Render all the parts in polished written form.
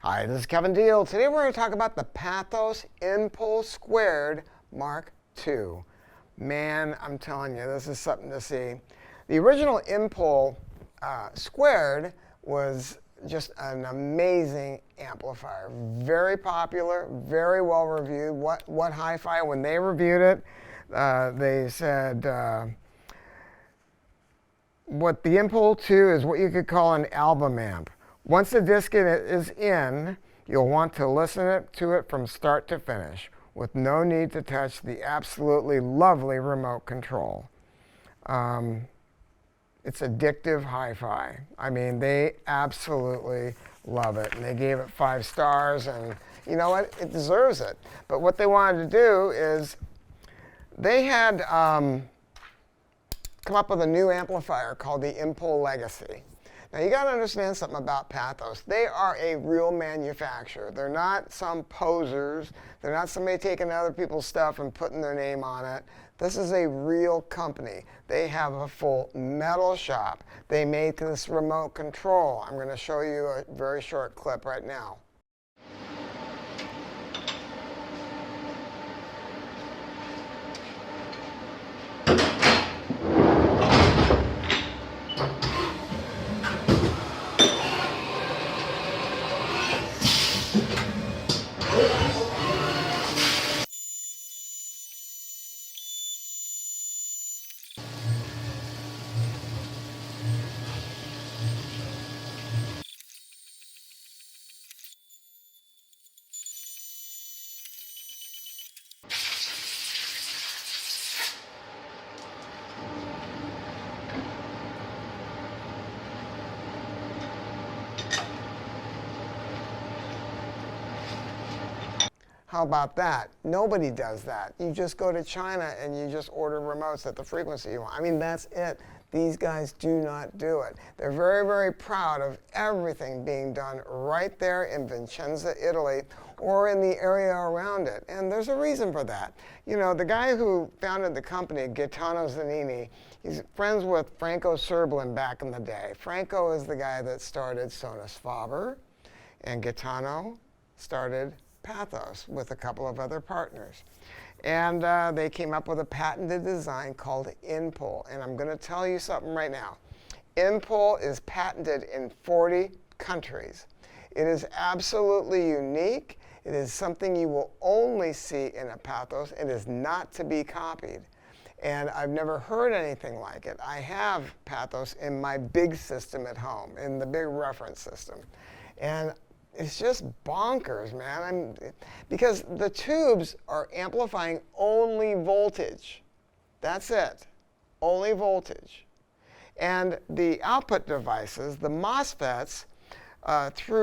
Hi, this is Kevin Deal. Today we're going to talk about the Pathos Inpol² MkII. Man, I'm telling you, this is something to see. The original Inpol squared was just an amazing amplifier. Very popular, very well reviewed. What Hi-Fi, when they reviewed it, they said what the Inpol II is what you could call an album amp. Once the disc is in, you'll want to listen to it from start to finish with no need to touch the absolutely lovely remote control. It's addictive hi-fi. I mean, they absolutely love it. And they gave it 5 stars, and you know what? It deserves it. But what they wanted to do is they had come up with a new amplifier called the Inpol Legacy. Now, you got to understand something about Pathos. They are a real manufacturer. They're not some posers. They're not somebody taking other people's stuff and putting their name on it. This is a real company. They have a full metal shop. They make this remote control. I'm going to show you a very short clip right now. How about that? Nobody does that. You just go to China and you just order remotes at the frequency you want. I mean, that's it. These guys do not do it. They're very, very proud of everything being done right there in Vicenza, Italy, or in the area around it. And there's a reason for that. You know, the guy who founded the company, Gaetano Zanini, he's friends with Franco Serblin back in the day. Franco is the guy that started Sonus Faber, and Gaetano started Pathos with a couple of other partners. And they came up with a patented design called Inpol. And I'm going to tell you something right now. Inpol is patented in 40 countries. It is absolutely unique. It is something you will only see in a Pathos. It is not to be copied. And I've never heard anything like it. I have Pathos in my big system at home, in the big reference system. And it's just bonkers, man. Because the tubes are amplifying only voltage. That's it. Only voltage. And the output devices, the MOSFETs,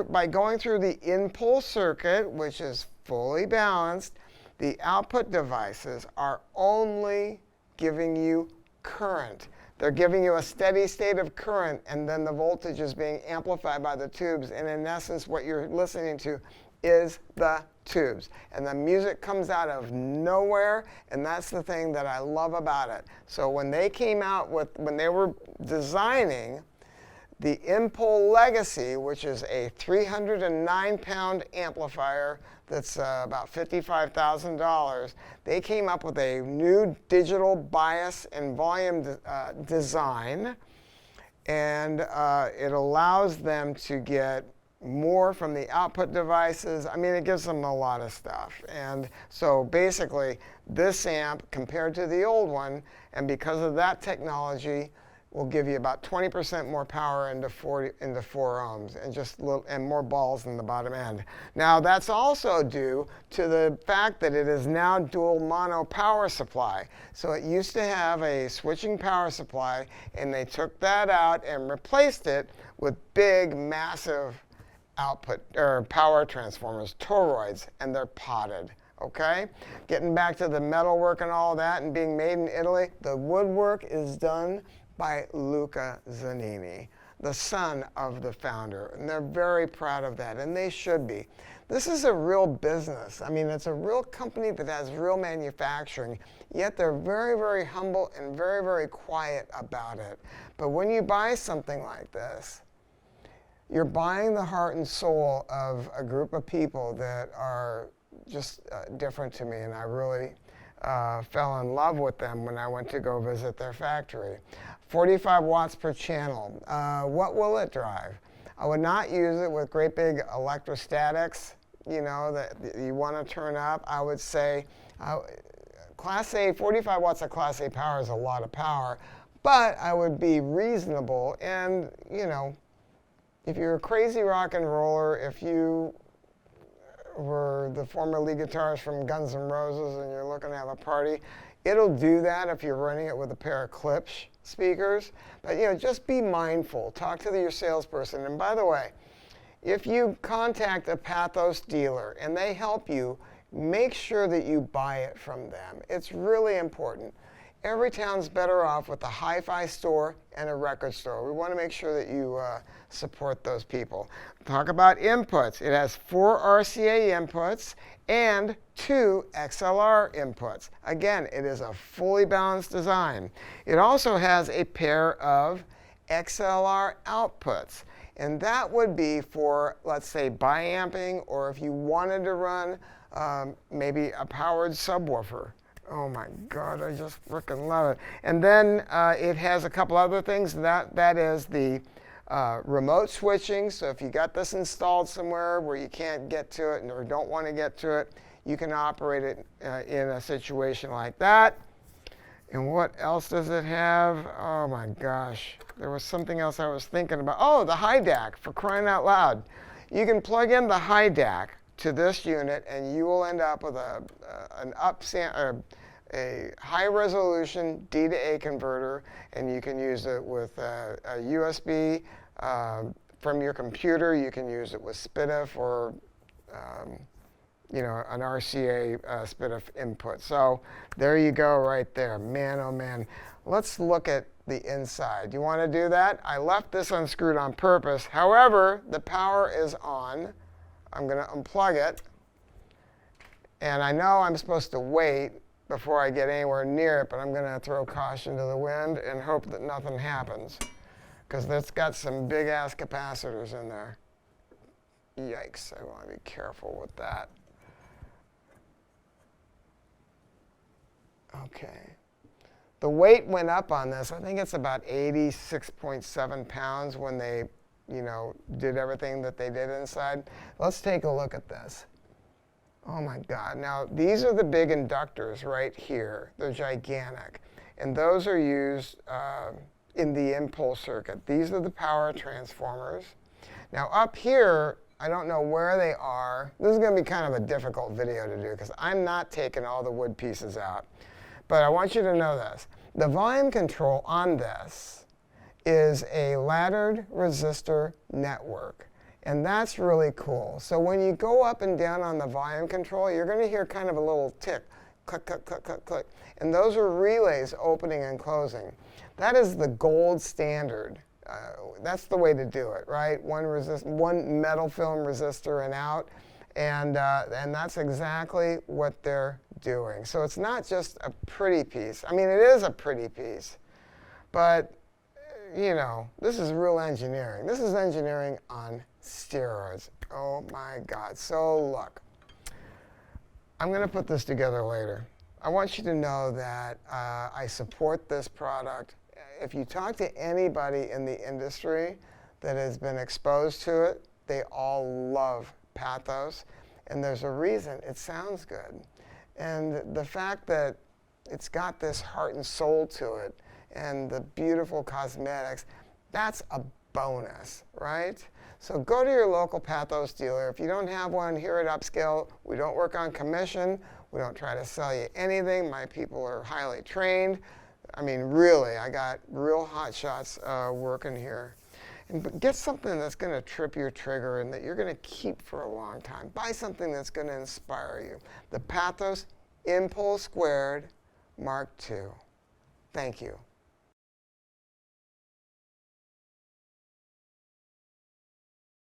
by going through the Inpol circuit, which is fully balanced, the output devices are only giving you current. They're giving you a steady state of current, and then the voltage is being amplified by the tubes. And in essence, what you're listening to is the tubes. And the music comes out of nowhere, and that's the thing that I love about it. So when they came out with, when they were designing the Inpol Legacy, which is a 309-pound amplifier that's about $55,000, they came up with a new digital bias and volume design, and it allows them to get more from the output devices. I mean, it gives them a lot of stuff. And so basically, this amp, compared to the old one, and because of that technology, will give you about 20% more power into 4 ohms, and just and more balls in the bottom end. Now, that's also due to the fact that it is now dual mono power supply. So it used to have a switching power supply, and they took that out and replaced it with big, massive output or power transformers, toroids, and they're potted. Okay? Getting back to the metalwork and all that, and being made in Italy, the woodwork is done by Luca Zanini, the son of the founder. And they're very proud of that, and they should be. This is a real business. I mean, it's a real company that has real manufacturing, yet they're very, very humble and very, very quiet about it. But when you buy something like this, you're buying the heart and soul of a group of people that are just different to me, and I really fell in love with them when I went to go visit their factory. 45 watts per channel. What will it drive? I would not use it with great big electrostatics, you know, that you want to turn up. I would say Class A, 45 watts of Class A power is a lot of power, but I would be reasonable. And, you know, if you're a crazy rock and roller, if you were the former lead guitarist from Guns N' Roses and you're looking to have a party, it'll do that if you're running it with a pair of Klipsch speakers. But, you know, just be mindful. Talk to your salesperson. And by the way, if you contact a Pathos dealer and they help you, make sure that you buy it from them. It's really important. Every town's better off with a hi-fi store and a record store. We want to make sure that you support those people. Talk about inputs. It has 4 RCA inputs and 2 XLR inputs. Again, it is a fully balanced design. It also has a pair of XLR outputs. And that would be for, let's say, bi-amping, or if you wanted to run maybe a powered subwoofer. Oh my God, I just freaking love it. And then it has a couple other things. That is the remote switching. So if you got this installed somewhere where you can't get to it or don't want to get to it, you can operate it in a situation like that. And what else does it have? Oh my gosh, there was something else I was thinking about. Oh, the high DAC, for crying out loud. You can plug in the high DAC to this unit, and you will end up with a high resolution D to A converter, and you can use it with a USB from your computer. You can use it with SPDIF or you know, an RCA SPDIF input. So there you go right there. Man, oh man. Let's look at the inside. Do you want to do that? I left this unscrewed on purpose. However, the power is on. I'm going to unplug it. And I know I'm supposed to wait before I get anywhere near it, but I'm going to throw caution to the wind and hope that nothing happens, because it's got some big-ass capacitors in there. Yikes, I want to be careful with that. Okay. The weight went up on this. I think it's about 86.7 pounds when they, you know, did everything that they did inside. Let's take a look at this. Oh my God. Now, these are the big inductors right here. They're gigantic. And those are used in the Inpol circuit. These are the power transformers. Now, up here, I don't know where they are. This is going to be kind of a difficult video to do because I'm not taking all the wood pieces out. But I want you to know this. The volume control on this is a laddered resistor network. And that's really cool. So when you go up and down on the volume control, you're going to hear kind of a little tick, click, click, click, click, click. And those are relays opening and closing. That is the gold standard. That's the way to do it, right? One metal film resistor and out. And that's exactly what they're doing. So it's not just a pretty piece. I mean, it is a pretty piece. But, you know, this is real engineering. This is engineering on steroids. Oh, my God. So, look. I'm going to put this together later. I want you to know that I support this product. If you talk to anybody in the industry that has been exposed to it, they all love Pathos, and there's a reason. It sounds good. And the fact that it's got this heart and soul to it and the beautiful cosmetics, that's a bonus, right? So go to your local Pathos dealer. If you don't have one here at Upscale, we don't work on commission. We don't try to sell you anything. My people are highly trained. I mean, really, I got real hot shots working here. But get something that's going to trip your trigger and that you're going to keep for a long time. Buy something that's going to inspire you. The Pathos Inpol² Mark II. Thank you.